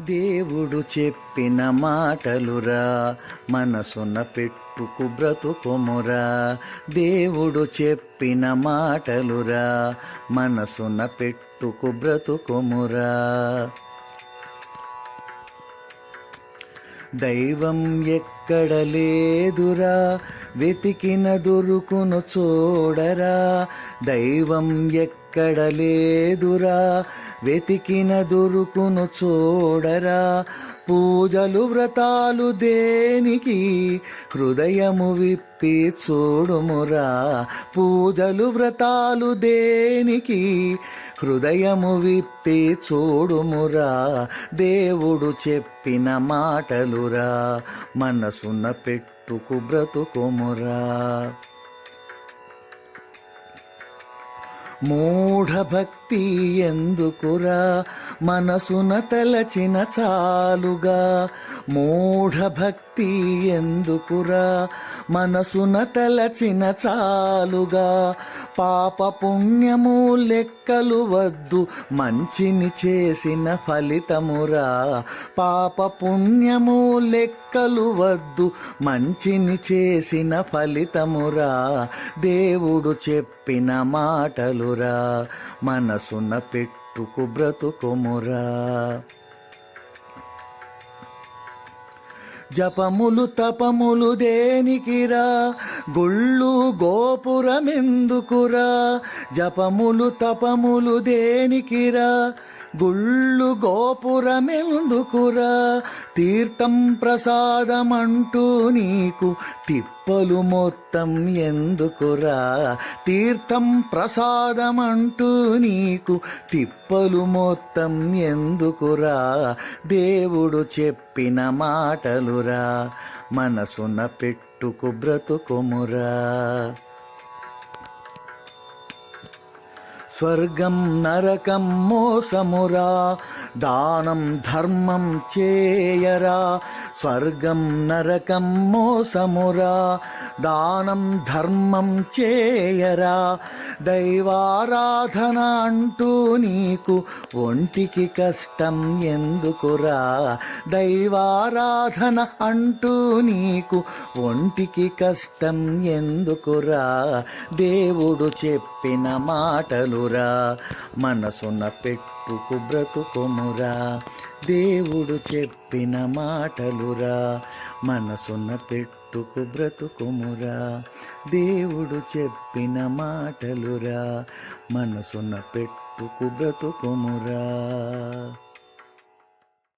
దేవుడు చెప్పిన మాటలురా, మనసున పెట్టుకు బ్రతుకుమురా. దేవుడు చెప్పిన మాటలురా, మనసున పెట్టుకు బ్రతుకుమురా. దైవం ఎక్కడ లేదురా, వెతికిన దొరుకును చూడరా. దైవం ఎక్కడ లేదురా, వెతికిన దొరుకును చూడరా. పూజలు వ్రతాలు దేనికి, హృదయము విప్పి చూడుమురా. పూజలు వ్రతాలు దేనికి, హృదయము విప్పి చూడుమురా. దేవుడు చెప్పిన మాటలురా, మనసున పెట్టుకు బ్రతుకుమురా. మూఢభక్తి ఎందుకురా, మనసున తలచిన చాలుగా. మూఢభక్తి ఎందుకురా, మనసున తలచిన చాలుగా. పాప పుణ్యము లెక్కలు వద్దు, మంచిని చేసిన ఫలితమురా. పాప పుణ్యము లెక్కలు వద్దు, మంచిని చేసిన ఫలితమురా. దేవుడు చెప్పిన మాటలురా, మనసున పెట్టుకు బ్రతుకుమురా. జపములు తపములు దేనికిరా, గుళ్ళు గోపురమెందుకురా. జపములు తపములు దేనికిరా, గుళ్ళు గోపురమెందుకురా. తీర్థం ప్రసాదమంటూ నీకు తిప్పలు మొత్తం ఎందుకురా. తీర్థం ప్రసాదమంటూ నీకు తిప్పలు మొత్తం ఎందుకురా. దేవుడు చెప్పిన మాటలురా, మనసున పెట్టుకు బ్రతుకుమురా. స్వర్గం నరకం మోసమురా, దానం ధర్మం చేయరా. స్వర్గం నరకం మోసమురా, దానం ధర్మం చేయరా. దైవారాధన అంటూ నీకు ఒంటికి కష్టం ఎందుకురా. దైవారాధన అంటూ నీకు ఒంటికి కష్టం ఎందుకురా. దేవుడు చెప్పిన మాటలురా, మనసున పెట్టుకు బ్రతుకుమురా. దేవుడు చెప్పిన మాటలురా, మనసున పెట్టుకు బ్రతుకుమురా. దేవుడు చెప్పిన మాటలురా, మనసున పెట్టుకు బ్రతుకుమురా.